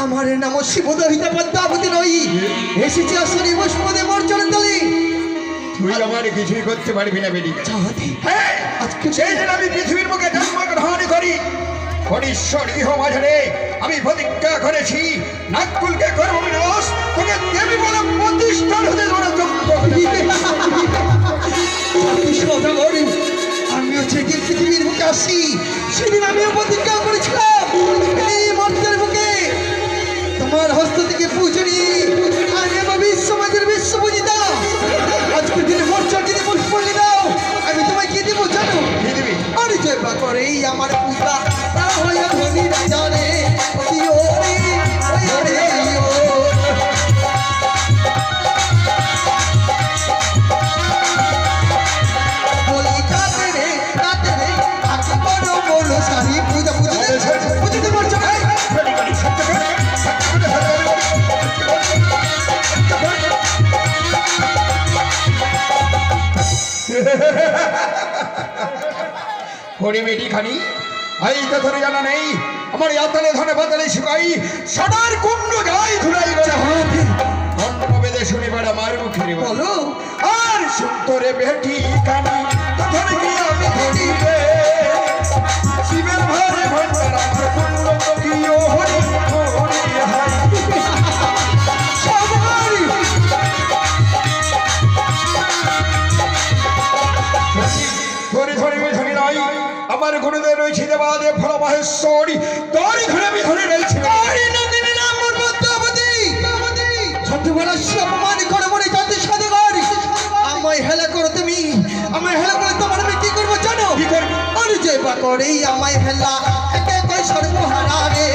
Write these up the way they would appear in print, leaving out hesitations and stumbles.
আমার নাম শিবদহিতা পদ্মাবতী নই, এসেছি আসলে বসপদে মর্চনের দলে। তুই আমার কিছুই করতে পারবি না বেটি। হ্যাঁ, আজকে সেই দিন আমি পৃথিবীর বুকে জন্মগ্রহণ করি হরিশ্বর ইহ মাঝারে আমি প্রতিজ্ঞা করেছি নাগকুলকে করব বিনাশ, তোকে দেবী বলে প্রতিষ্ঠান হতে দেব না। আমিও যেদিন পৃথিবীর বুকে আসি সেদিন আমিও প্রতিজ্ঞা করেছিলাম এই মর্তের বুকে তোমার হস্ত থেকে পুজো নিয়ে আমি আমার বিশ্বমাজের বিশ্বপূজিতা। আজকের দিনে মর্চর যদি পুষ্পলি দাও আমি তোমায় কি দেবো জানো? আরে জয় বা করেই আমার পূজা তা হয়ে ধনী জানে হরি বেটি খানি এই কথার জানা নেই আমার ইয়াতলে ধনে বাতলে শুকাই সদার কুণ্ড গাই ধুলাই ধন্যবেদে শুনিবার আমার মুখের বলো আর সুন্দরে বেটি খানি তখন কি আমি ধরিবে শিবের ভারে ভণ্ডার আমার কুণ্ড কবিও হরি হরি হাই ধরে ধরে ধরে নাই আমার গুরুদেব রয়েছে দেবাদেব ফল মহেশ্বরী তোরই ঘরে আমি ধরে রয়েছে আমায় হেলা করো তুমি, আমায় হেলা করে তোমার আমি কি করবো জানো? কি করবি? আরে জয় বা করেই আমায় হেলা একে কই সর্বহারা রে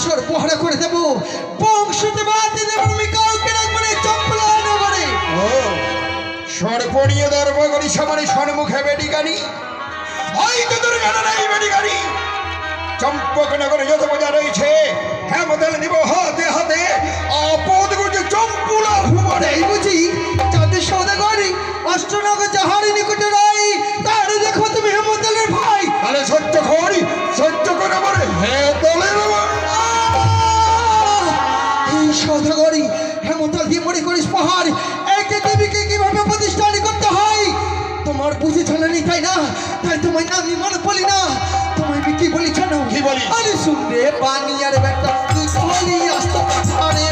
সর্বহারা করে দেবো, বংশতে বাঁধতে দেবো, আমি কাউকে রাখবো না, চম্পলা নগরে। ও সর্বনীয় দর্ব করি সমানে সন্মুখে বেডিকানি ওই তো তোর জানা নাই বেডিকানি চম্পকনগরে যত মজা রয়েছে হেমদল নিব হাতে হাতে আপদ গুজে চম্পুলা ভুবনে এই বুঝি যাদের সৌদাগরি অষ্টনগর যাহারি নিকটে রাই তার দেখো তুমি হেমদলের ভাই। তাহলে সহ্য করি সহ্য করে বলে হ্যাঁ দলের এই সৌদাগরি হেমদল দিয়ে মনে করিস পাহাড় একে দেবীকে কিভাবে প্রতিষ্ঠান করতে হয় তোমার বুঝে চলে নি তাই না? তাই তোমায় আমি মনে পড়ি না। তোমায় আমি কি বলি জানো? কি বলি? আরে শুনরে বানিয়ার বেটা তুই চলি আসতো পাহাড়ে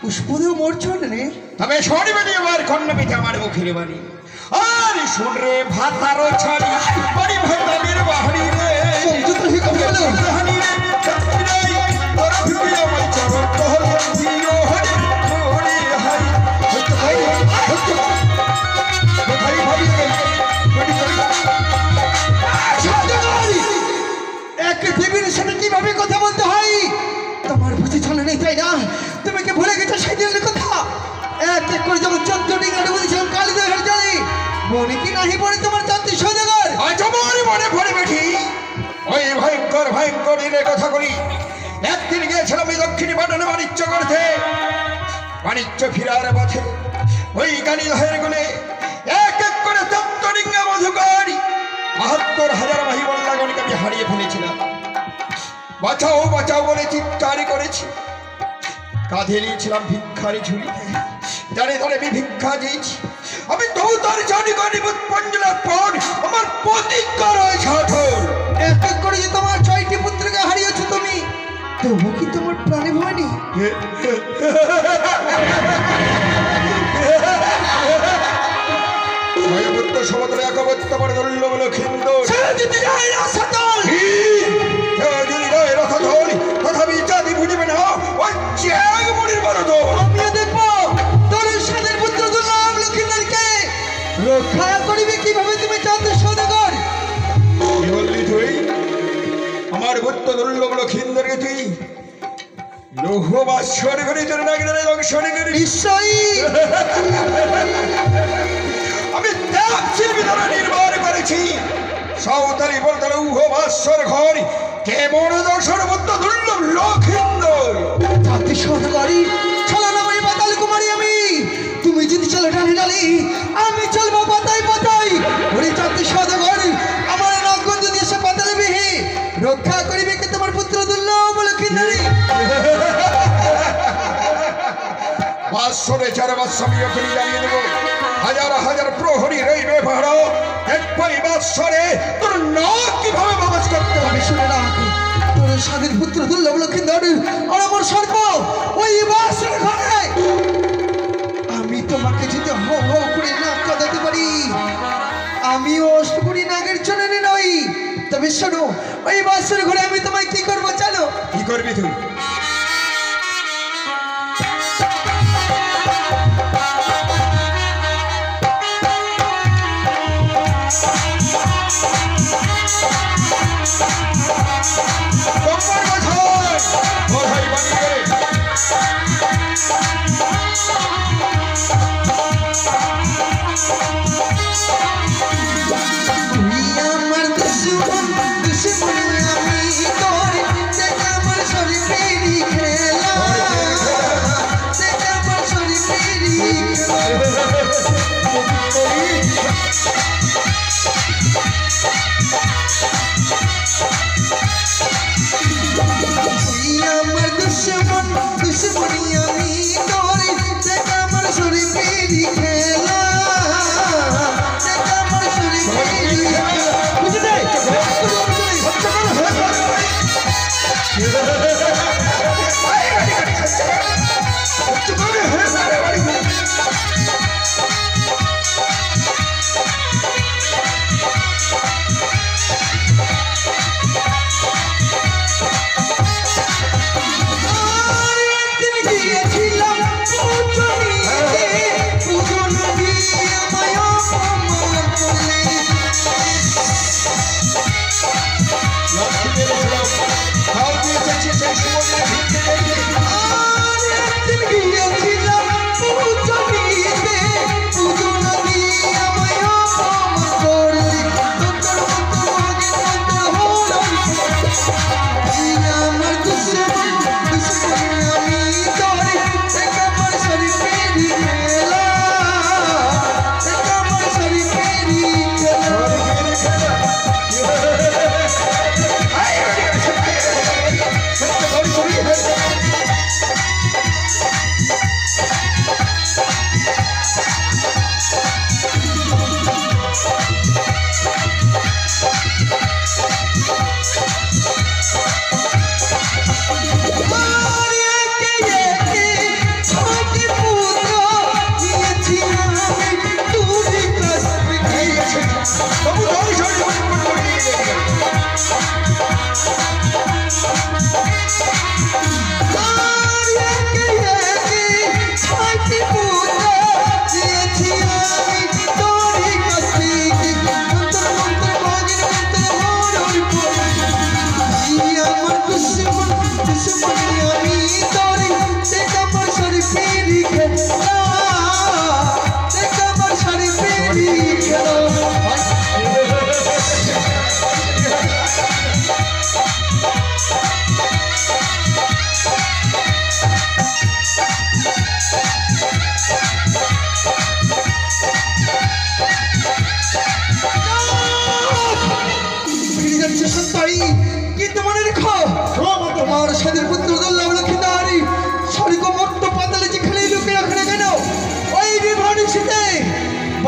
পুষ্পদেও মরছন রে তবে শনিবারে আমার কন্যাপিতে আমার মুখের বাড়ি আর শুনরে ভাতারো ছাড়ি বাড়ি ভাতারের বাহারি রে সংযুক্ত শিখা বলো বাহারি রে তোর ভিড়ে আমার চরণ কহল দিও হরি না, তুমি কি ভুলে গেছো সেই দিনের কথা? এক এক করে যখন 14 ডিঙ্গা ডুবেছিলাম কালীদহের জলে, মনে কি নাহি পড়ে তোমার জাতি সদাগর? আজ আমার মনে পড়ে বেঠি ওই ভয়ঙ্কর ভয়ঙ্কর দিনের কথা করি। একদিন গিয়েছিলাম আমি দক্ষিণী পাটনে বাণিজ্য করতে। বাণিজ্য ফিরার পথে ওই কালীদহের গুণে এক এক করে 14 ডিঙ্গা মধুকর ৭২,০০০ মহিবল্লাগণকে আমি হারিয়ে ফেলেছিলাম। বাঁচাও বাঁচাও বলে চিৎকার করেছি। কাঁধে নিয়েছিলাম ভিক্ষারি ঝুলি, দাঁড়ে দাঁড়ে আমি ভিক্ষা দিয়েছি। আমি তো তার জানি করি পঞ্জলার পর আমার প্রতিজ্ঞা রয়েছে আঠর। এক এক করে যে তোমার 6টি পুত্রকে হারিয়েছো তুমি, তবু কি তোমার প্রাণে ভয় নেই? ভয়পুত্র সমুদ্রে একবত্য আমার দুর্লভ লক্ষিন্দ যদি যায় না সতল, যদি নয় রথধর তথাপি জাতি বুঝিবে না ওই চ্যাং মুড়ির বড় তো। আমিও দেখবো তোর সাদের পুত্র দুর্লভ লক্ষিন্দরকে রক্ষা করিবে কিভাবে তুমি জাতি সদাগর? কি বললি তুই? আমার পুত্র দুর্লভ লক্ষিন্দরকে তুই লৌহ বাস্বর করে তোর নাগিনের দংশনে করি? নিশ্চয়ই আমি দেব শিল্পী দ্বারা নির্মাণ করেছি। সাঁওতালি বলতে লৌহ বাস্বর ঘর কেমন দর্শন পুত্র দুর্লভ লক্ষিন্দর। জাতি সদাগরি চলো না ওই পাতাল কুমারী আমি, তুমি যদি চলো ডালি ডালি আমি চলবো পাতাই পাতাই। ওরে জাতি সদাগর আমার নগঞ্জ দেশে পাতালে বিহি রক্ষা করিবে কি তোমার পুত্র দুর্লভ লক্ষিন্দরী? বাস্বরে 4 বাস আমি ওখানে জানিয়ে দেবো। হাজার হাজার প্রহরী রইবে ভাড়া একবারই বাস্বরে তোর নাক কিভাবে বাবাজ করতে হবে। আমি শুনে রাখ, তোর স্বাধীন পুত্র দুর্লভ লক্ষিন্দর আর আমার সর্ব ওই বাসের ঘরে। আমি তোমাকে যদি হো হো করে নাক কাঁদাতে পারি, আমি অষ্টপুরী নাগের জননী নই। তবে শোনো, ওই বাসের ঘরে আমি তোমায় কি করবো জানো? কি করবি তুই? তুই আমার দুশ্মন, দুশ্মন আমি তোর, দেখ আমার শরীর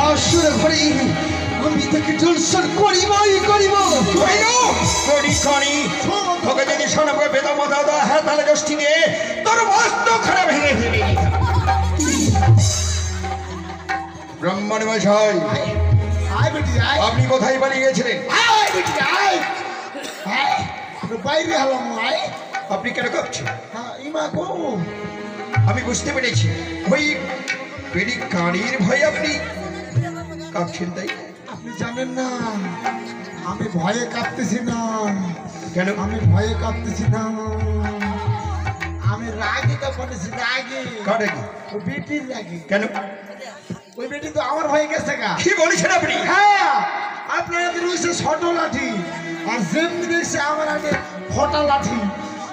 বাসর ঘরে আমি তাকে দর্শন করিবই করিব। তোকে যদি শোনাবো বেদমতা দা হ্যাঁ তাহলে গোষ্ঠী নিয়ে তোর মস্ত খারাপ ভেঙে ফেলি। ব্রাহ্মণ মশাই, আয় বেটি আয়, আপনি কোথায় পালিয়ে গেছিলেন? আয় বেটি আয়, হ্যাঁ বাইরে হলাম আয়। আপনি কেন কাঁপছেন? হ্যাঁ ইমা গো, আমি বুঝতে পেরেছি ওই বেড়ি কানির ভয়ে আপনি কাঁপছেন, তাই? আপনি জানেন না আমি ভয়ে কাঁপতেছি না। কেন? আমি ভয়ে কাঁপতেছি না, আমি রাগে কাঁপতেছি, রাগে। কাটে কি? ওই বেটির রাগে। কেন? ওই বেটি তো আমার হয়ে গেছে গা। কি বলছেন আপনি? হ্যাঁ আপনারা রয়েছে ছোট লাঠি, আর যেমনি দেখছে আমার আগে ফটা লাঠি,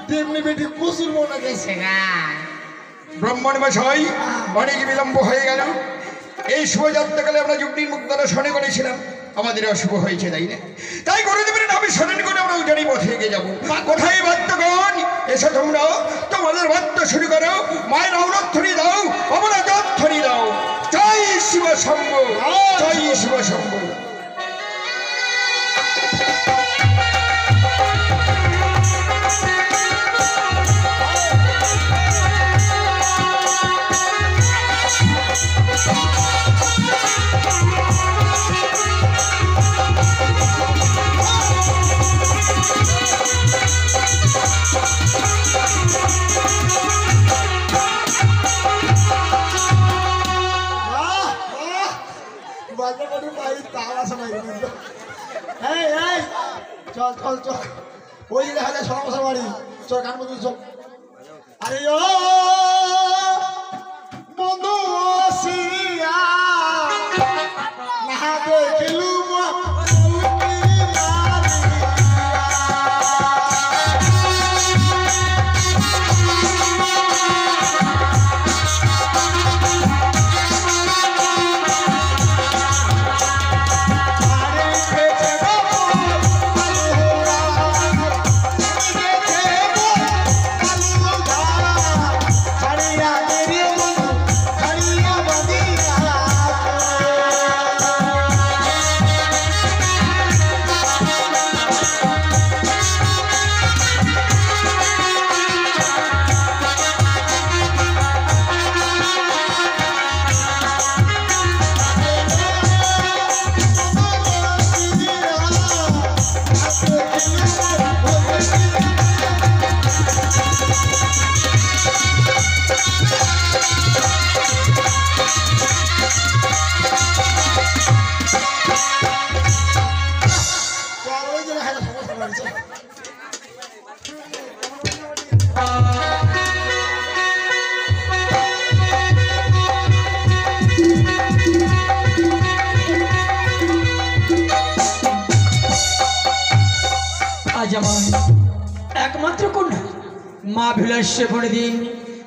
তেমনি বেটি প্রচুর মনে গেছে গা। ব্রাহ্মণ মশাই, অনেক বিলম্ব হয়ে গেল। এই শুভযাত্রাকালে আমরা যুক্তির মুক্তারা শনে করেছিলাম, আমাদের অশুভ হয়েছে, তাই না? তাই করে দেবেন আমি শরণ করে আমরা উজানি পথে এগিয়ে যাবো। কোথায় বাদ্যগণ? এসো তোমরা, তোমাদের বাদ্য শুরু করো। মায়ের অনধ্বনি দাও, অমরাধ্বনি দাও। জয় শিব শম্ভু, জয় শিব শম্ভু। চল চল চল, ওই যে দেখা যায় সোনামশার বাড়ি, চল গান বন্ধু চল। আরে ও বন্ধু আসিয়া না দেখিলু আজ আমার একমাত্র কন্যা মা বিলাসে পড়ে দিন,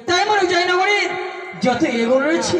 তাই আমার জয়নগরের যত এগোনো রয়েছে